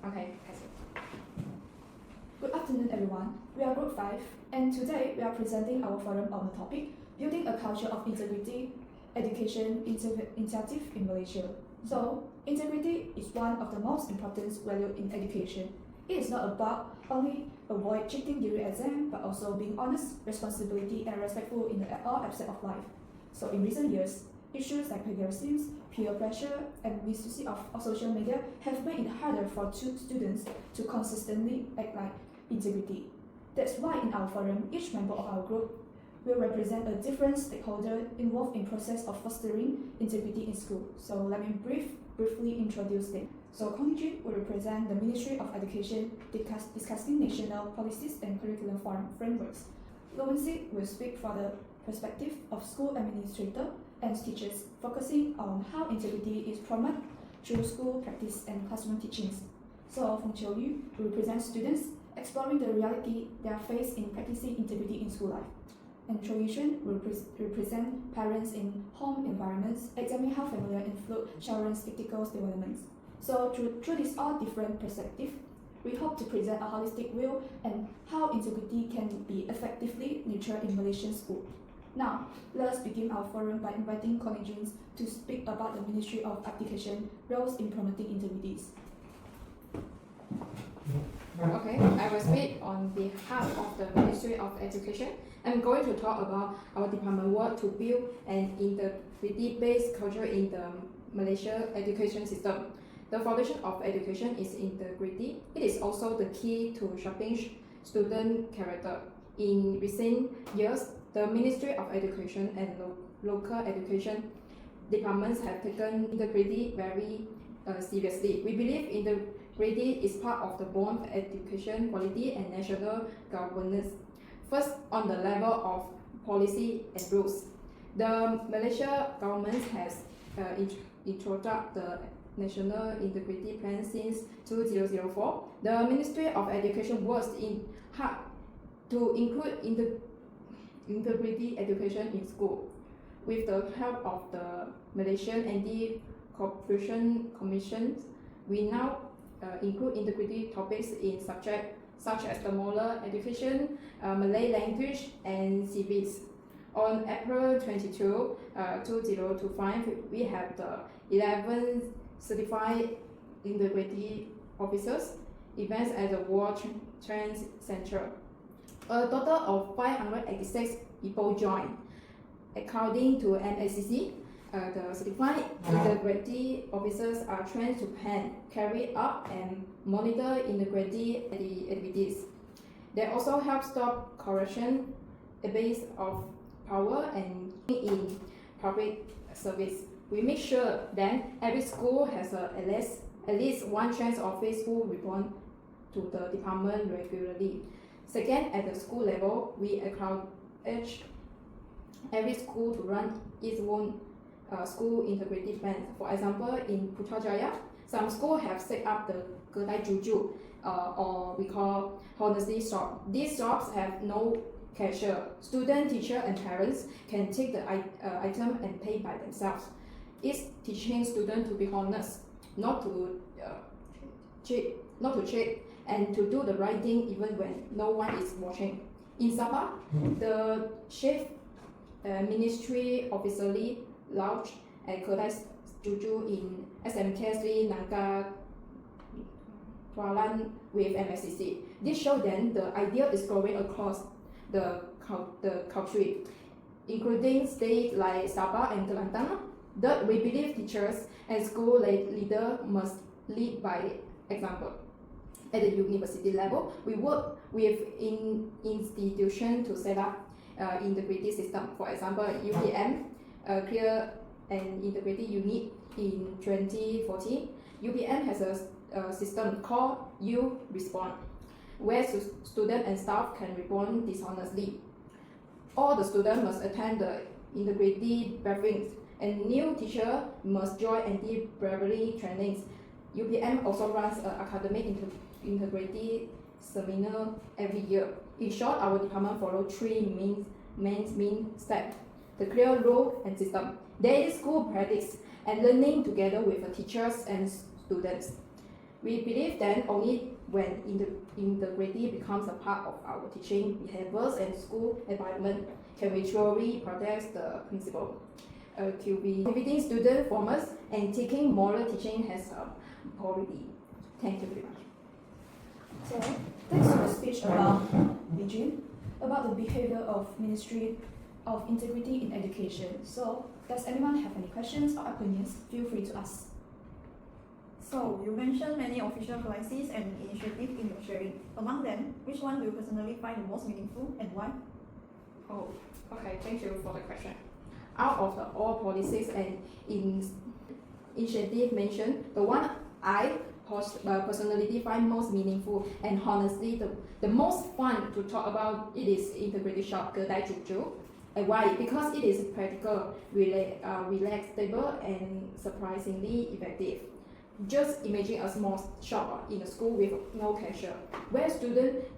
Okay, that's it. Good afternoon, everyone. We are Group 5, and today we are presenting our forum on the topic Building a Culture of Integrity Education Initiative in Malaysia. So, integrity is one of the most important values in education. It is not about only avoid cheating during exam, but also being honest, responsibility, and respectful in all aspects of life. So, in recent years, issues like plagiarism, peer pressure, and misuse of social media have made it harder for students to consistently act like integrity. That's why in our forum, each member of our group will represent a different stakeholder involved in process of fostering integrity in school. So let me briefly introduce them. So Kong Jun will represent the Ministry of Education discussing national policies and curriculum frameworks. Lowensi will speak for the perspective of school administrator and teachers, focusing on how integrity is promoted through school practice and classroom teachings. So Feng Qiuyu will represent students exploring the reality they are faced in practicing integrity in school life. And Choi Yishun will represent parents in home environments, examining how familiar influence children's ethical developments. So through these all different perspectives, we hope to present a holistic view and how integrity can be effectively nurtured in Malaysian school. Now, let us begin our forum by inviting collegians to speak about the Ministry of Education roles in promoting integrities. Okay, I will speak on behalf of the Ministry of Education. I'm going to talk about our department work to build an integrity-based culture in the Malaysia education system. The foundation of education is integrity. It is also the key to shaping student character. In recent years, the Ministry of Education and local education departments have taken integrity very seriously. We believe integrity is part of the bond of education quality and national governance. First, on the level of policy and rules, the Malaysia government has introduced the National Integrity Plan since 2004. The Ministry of Education works in hard to include integrity education in school. With the help of the Malaysian Anti-Corruption Commission, we now include integrity topics in subjects such as the moral education, Malay language, and civics. On April 22, 2025, we have the 11 certified integrity officers events at the World Trade Center. A total of 586 people joined. According to MACC, the certified integrity officers are trained to plan, carry out, and monitor integrity activities. They also help stop corruption, abuse of power, and in public service. We make sure that every school has at least one trans office who report to the department regularly. Second, at the school level, we encourage every school to run its own school integrity plan. For example, in Putrajaya, some schools have set up the kedai juju, or we call honesty shop. These shops have no cashier. Student, teacher, and parents can take the item and pay by themselves. It's teaching students to be honest, not to cheat, and to do the right thing even when no one is watching. In Sabah, the chief ministry officially launched a kedai juju in SMK Sri Nangka Tualan with MSCC. This shows then the idea is growing across the country, including states like Sabah and Kelantan. Third, we believe teachers and school leaders must lead by example. At the university level, we work with institutions to set up integrity system. For example, UPM clear an integrity unit in 2014. UPM has a system called U Respond, where students and staff can respond dishonestly. All the students must attend the integrity briefings, and new teachers must join anti-bribery trainings. UPM also runs an academic integrity seminar every year. In short, our department follows three main steps: the clear rule and system, daily school practice, and learning together with the teachers and students. We believe that only when integrity becomes a part of our teaching behaviors and school environment can we truly protect the principle. To be convicting student from us and taking moral teaching as a priority. Thank you very much. So, thanks to the speech about Beijing, about the behavior of Ministry of Integrity in Education. So, does anyone have any questions or opinions? Feel free to ask. So, you mentioned many official policies and initiatives in your sharing. Among them, which one do you personally find the most meaningful and why? Oh, okay, thank you for the question. Out of the all policies and initiative mentioned, the one I personally find most meaningful and honestly the most fun to talk about it is integrated shop Ke Dai Chu Chu. And why? Because it is practical, relaxed, stable, and surprisingly effective. Just imagine a small shop in a school with no cashier, where students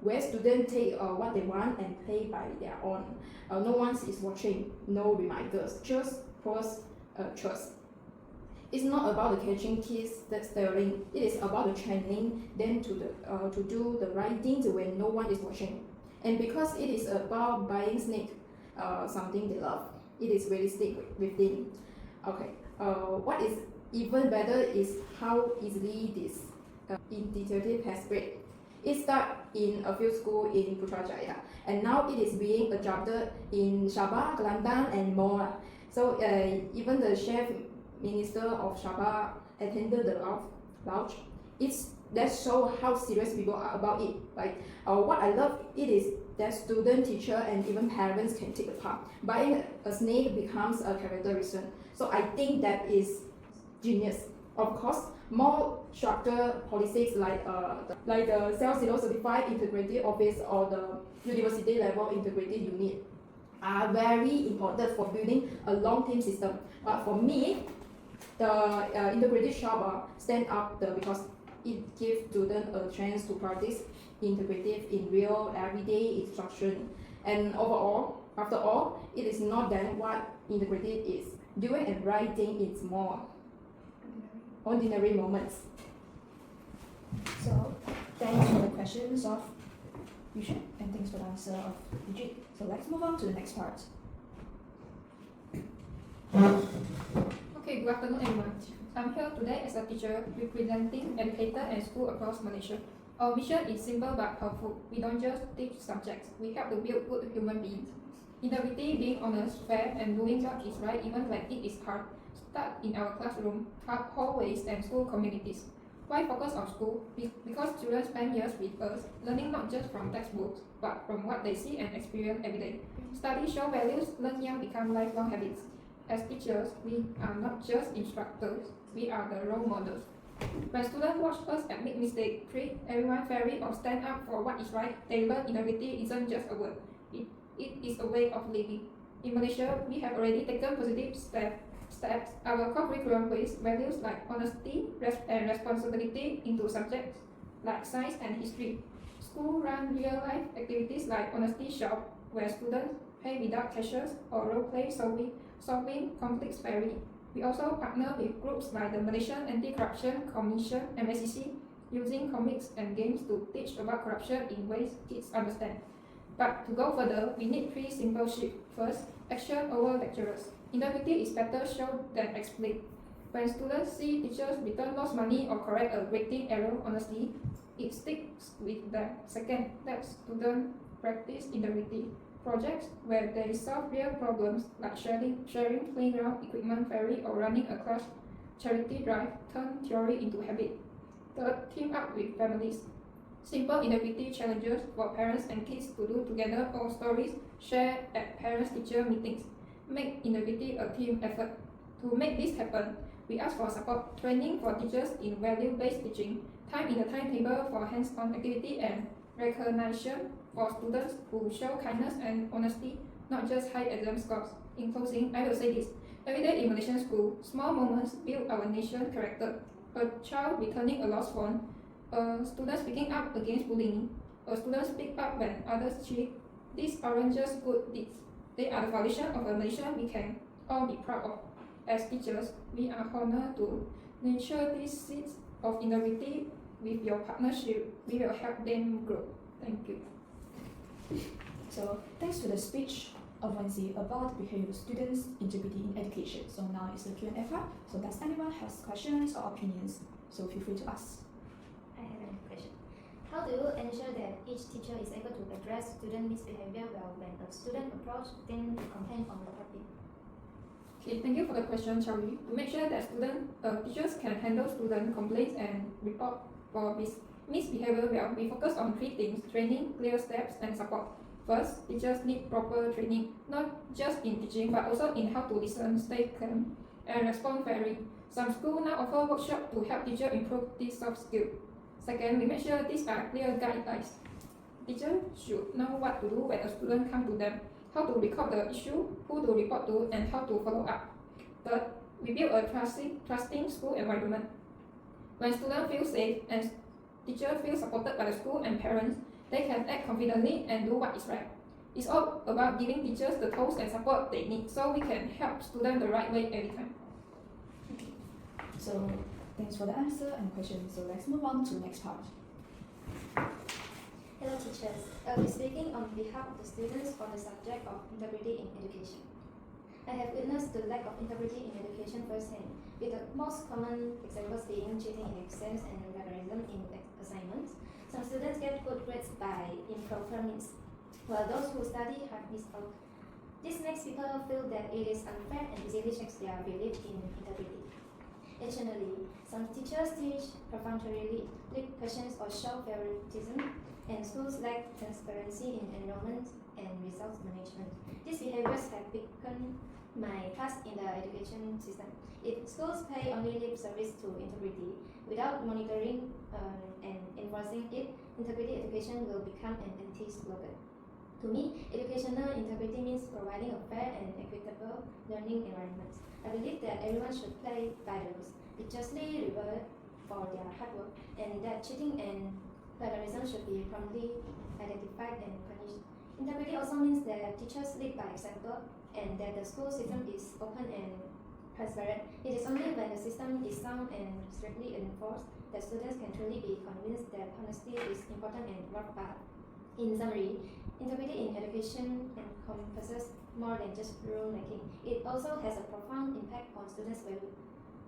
where students take what they want and pay by their own. No one is watching, no reminders, just trust. It's not about the catching kids that's stealing. It is about the training them to do the right things when no one is watching. And because it is about buying snake, something they love, it is realistic within. Okay. What is even better is how easily this initiative has spread. It started in a few schools in Putrajaya, and now it is being adopted in Sabah, Kelantan, and more. So even the chef minister of Sabah attended the launch. That shows how serious people are about it. Like what I love it is that student, teacher, and even parents can take a part. Buying a snake becomes a characteristic. So I think that is genius. Of course, more structured policies like the Cell Certified Integrated Office or the university level integrated unit are very important for building a long-term system. But for me, the integrated shop stand up because it gives students a chance to practice integrative in real everyday instruction. And overall, after all, it is not that what integrated is. Doing and right thing is more ordinary moments. So, thanks for the questions of Yushen and thanks for the answer of Vijay. So, let's move on to the next part. Okay, good afternoon everyone. I'm here today as a teacher representing educators and schools across Malaysia. Our mission is simple but powerful. We don't just teach subjects, we help to build good human beings. Integrity, being honest, fair, and doing what is right even when it is hard, start in our classroom, hallways, and school communities. Why focus on school? Because children spend years with us, learning not just from textbooks, but from what they see and experience every day. Studies show values, learn young become lifelong habits. As teachers, we are not just instructors, we are the role models. When students watch us and make mistakes, treat everyone fairly or stand up for what is right, they learn integrity isn't just a word. It is a way of living. In Malaysia, we have already taken positive steps. Our core curriculum places values like honesty and responsibility into subjects like science and history. School run real-life activities like honesty shop, where students pay without cashiers or role-play solving conflicts fairly. We also partner with groups like the Malaysian Anti-Corruption Commission (MACC), using comics and games to teach about corruption in ways kids understand. But to go further, we need 3 simple shifts. First, action over lecturers. Integrity is better shown than explained. When students see teachers return lost money or correct a grading error honestly, it sticks with them. Second, let students practice integrity. Projects where they solve real problems like sharing playground equipment fairly or running a class charity drive turn theory into habit. Third, team up with families. Simple integrity challenges for parents and kids to do together or stories shared at parents-teacher meetings. Make integrity a team effort. To make this happen, we ask for support, training for teachers in value-based teaching, time in the timetable for hands-on activity, and recognition for students who show kindness and honesty, not just high exam scores. In closing, I will say this. Every day in Malaysian school, small moments build our nation's character. A child returning a lost phone, a student speaking up against bullying, a student speak up when others cheat. These aren't just good deeds. They are the foundation of a nation we can all be proud of. As teachers, we are honored to Nurture these seeds of integrity with your partnership. We will help them grow. Thank you. So thanks to the speech of Wensi about behavior of students' integrity in education. So now is the Q&A part. So does anyone has questions or opinions? So feel free to ask. I have a question. How do you ensure that each teacher is able to address student misbehavior well when a student approaches them to complain on the topic? Okay, thank you for the question, Charlie. To make sure that teachers can handle student complaints and report for misbehavior well, we focus on 3 things: training, clear steps, and support. First, teachers need proper training, not just in teaching, but also in how to listen, stay calm, and respond fairly. Some schools now offer workshops to help teachers improve these soft skills. Second, we make sure these are clear guidelines. Teachers should know what to do when a student comes to them, how to record the issue, who to report to, and how to follow up. Third, we build a trusting school environment. When students feel safe and teachers feel supported by the school and parents, they can act confidently and do what is right. It's all about giving teachers the tools and support they need so we can help students the right way every time. So thanks for the answer and question. So let's move on to the next part. Hello teachers, I'll be speaking on behalf of the students on the subject of integrity in education. I have witnessed the lack of integrity in education firsthand, with the most common examples being cheating in exams and plagiarism in assignments. Some students get good grades by improper means, while those who study hard miss out. This makes people feel that it is unfair and easily shakes their belief in integrity. Additionally, some teachers teach perfunctorily, flip questions or show favoritism, and schools lack transparency in enrollment and results management. These behaviors have weakened my trust in the education system. If schools pay only lip service to integrity without monitoring and enforcing it, integrity education will become an empty slogan. To me, educational integrity means providing a fair and equitable learning environment. I believe that everyone should play by the rules, be justly rewarded for their hard work, and that cheating and plagiarism should be promptly identified and punished. Integrity also means that teachers lead by example and that the school system is open and transparent. It is only when the system is sound and strictly enforced that students can truly be convinced that honesty is important and worthwhile. In summary, integrity in education encompasses more than just rule making. It also has a profound impact on students' value,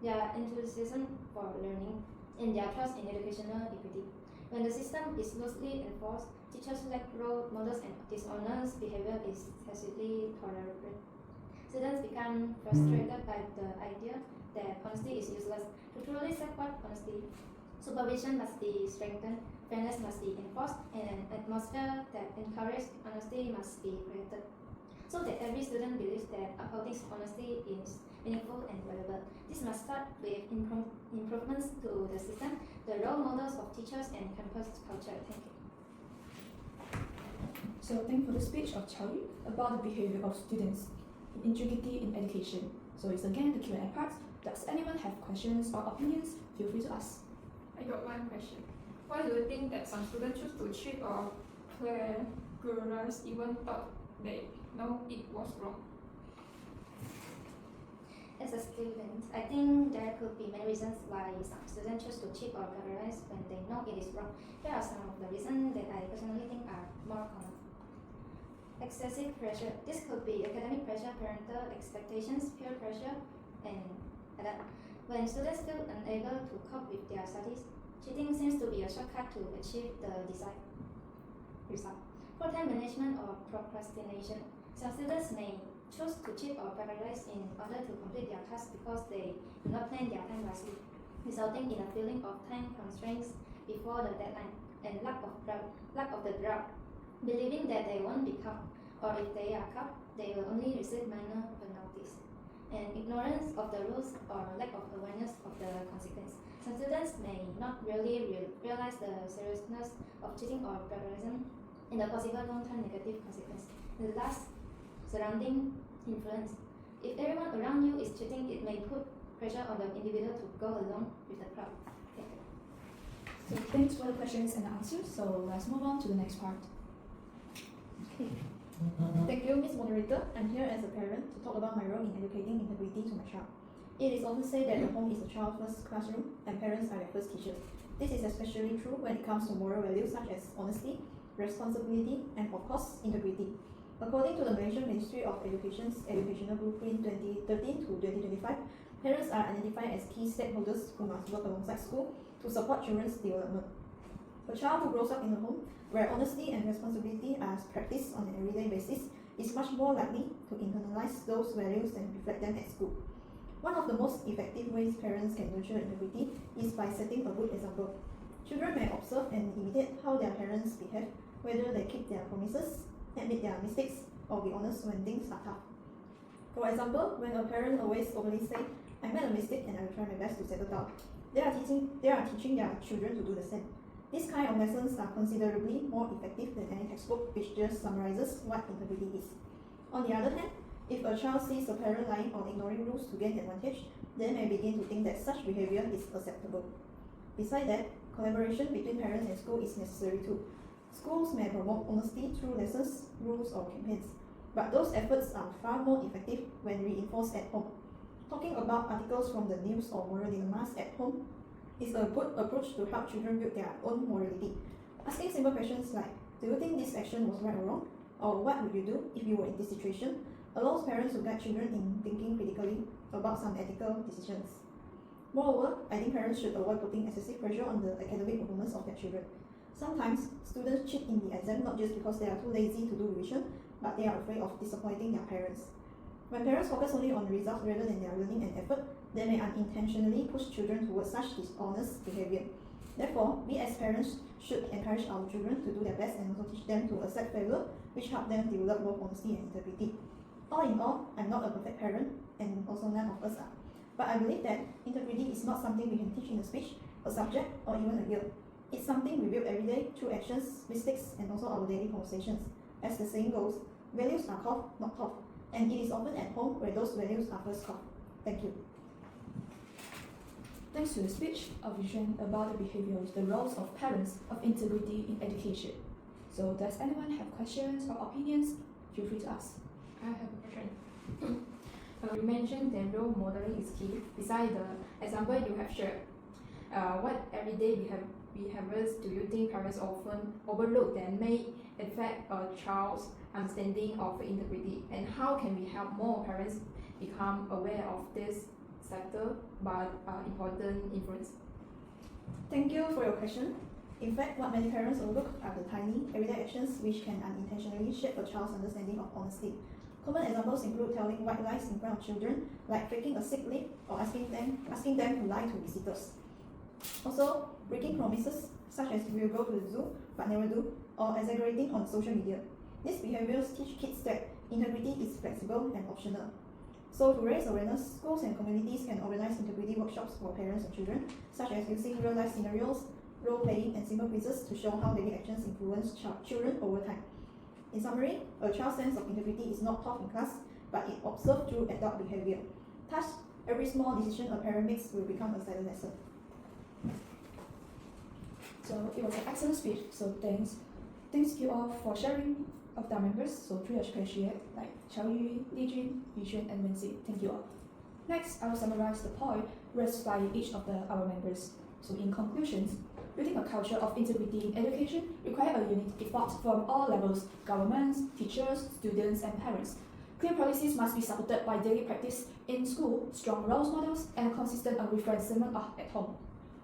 their enthusiasm for learning, and their trust in educational equity. When the system is loosely enforced, teachers lack role models and dishonest behavior is tacitly tolerated. Students become frustrated by the idea that honesty is useless. To truly support honesty, supervision must be strengthened, fairness must be enforced, and an atmosphere that encourages honesty must be created, so that every student believes that upholding honesty is meaningful and valuable. This must start with improvements to the system, the role models of teachers, and campus culture. Thank you. So thank you for the speech of Charlie about the behavior of students in integrity in education. So it's again the Q&A part. Does anyone have questions or opinions? Feel free to ask. I got one question. Why do you think that some students choose to cheat or plagiarize even thought they know it was wrong? As a student, I think there could be many reasons why some students choose to cheat or plagiarize when they know it is wrong. Here are some of the reasons that I personally think are more common. Excessive pressure. This could be academic pressure, parental expectations, peer pressure, and other. When students feel unable to cope with their studies, cheating seems to be a shortcut to achieve the desired result. Poor time management or procrastination. Some students may choose to cheat or plagiarize in order to complete their tasks because they do not plan their time wisely, resulting in a feeling of time constraints before the deadline and lack of the drive, believing that they won't be caught, or if they are caught, they will only receive minor penalties, and ignorance of the rules or lack of awareness of the consequence. Some students may not really realize the seriousness of cheating or plagiarism and the possible long-term negative consequence. And the last, surrounding influence. If everyone around you is cheating, it may put pressure on the individual to go along with the crowd. Thank you. So thanks for the questions and answers. So let's move on to the next part. Thank you, Ms. Moderator. I'm here as a parent to talk about my role in educating integrity to my child. It is often said that the home is a child's first classroom and parents are their first teachers. This is especially true when it comes to moral values such as honesty, responsibility, and of course, integrity. According to the Malaysian Ministry of Education's Educational Blueprint 2013 to 2025, parents are identified as key stakeholders who must work alongside school to support children's development. A child who grows up in a home where honesty and responsibility are practiced on an everyday basis is much more likely to internalize those values and reflect them at school. One of the most effective ways parents can nurture integrity is by setting a good example. Children may observe and imitate how their parents behave, whether they keep their promises, admit their mistakes, or be honest when things are tough. For example, when a parent always openly say, "I made a mistake and I will try my best to settle down," they are teaching their children to do the same. These kind of lessons are considerably more effective than any textbook which just summarizes what integrity is. On the other hand, if a child sees a parent lying or ignoring rules to gain advantage, they may begin to think that such behavior is acceptable. Besides that, collaboration between parents and school is necessary too. Schools may promote honesty through lessons, rules, or campaigns, but those efforts are far more effective when reinforced at home. Talking about articles from the news or moral dilemmas at home is a good approach to help children build their own morality. Asking simple questions like, "Do you think this action was right or wrong?" or "What would you do if you were in this situation?" allows parents to guide children in thinking critically about some ethical decisions. Moreover, I think parents should avoid putting excessive pressure on the academic performance of their children. Sometimes, students cheat in the exam not just because they are too lazy to do revision, but they are afraid of disappointing their parents. When parents focus only on results rather than their learning and effort, they may unintentionally push children towards such dishonest behavior. Therefore, we as parents should encourage our children to do their best and also teach them to accept failure, which help them develop both honesty and integrity. All in all, I'm not a perfect parent, and also none of us are. But I believe that integrity is not something we can teach in a speech, a subject, or even a year. It's something we build every day through actions, mistakes, and also our daily conversations. As the saying goes, values are taught, not taught, and it is often at home where those values are first taught. Thank you. Thanks to the speech, our vision about the behaviors, the roles of parents, of integrity in education. So does anyone have questions or opinions? Feel free to ask. I have a question. You mentioned that role modeling is key. Besides the example you have shared, what everyday behaviors do you think parents often overlook that may affect a child's understanding of integrity? And how can we help more parents become aware of this sector but important influence? Thank you for your question. In fact, what many parents overlook are the tiny, everyday actions which can unintentionally shape a child's understanding of honesty. Common examples include telling white lies in front of children, like faking a sick leave or asking them to lie to visitors. Also, breaking promises, such as "we will go to the zoo," but never do, or exaggerating on social media. These behaviors teach kids that integrity is flexible and optional. So, to raise awareness, schools and communities can organize integrity workshops for parents and children, such as using real-life scenarios, role-playing, and simple quizzes to show how daily actions influence children over time. In summary, a child's sense of integrity is not taught in class, but it observed through adult behavior. Thus, every small decision a parent makes will become a silent lesson. So it was an excellent speech. So thanks you all for sharing of our members. So truly appreciate like Qiao Yu, Li Jun, Yu Xuan, and Wenxi. Thank you all. Next, I will summarize the point raised by each of our members. So in conclusions, building a culture of integrity in education requires a united effort from all levels: governments, teachers, students, and parents. Clear policies must be supported by daily practice in school, strong role models, and consistent and reinforcement at home.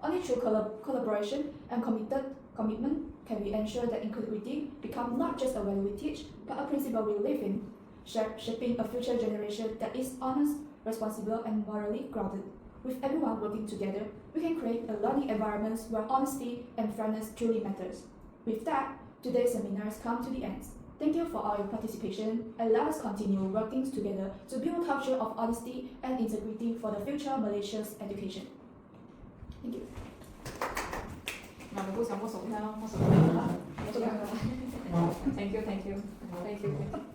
Only through collaboration and commitment can we ensure that integrity becomes not just a value we teach, but a principle we live in, shaping a future generation that is honest, responsible, and morally grounded. With everyone working together, we can create a learning environment where honesty and fairness truly matters. With that, today's seminars come to the end. Thank you for all your participation, and let us continue working together to build a culture of honesty and integrity for the future of Malaysia's education. Thank you. 那我不想握手，握手。Thank you.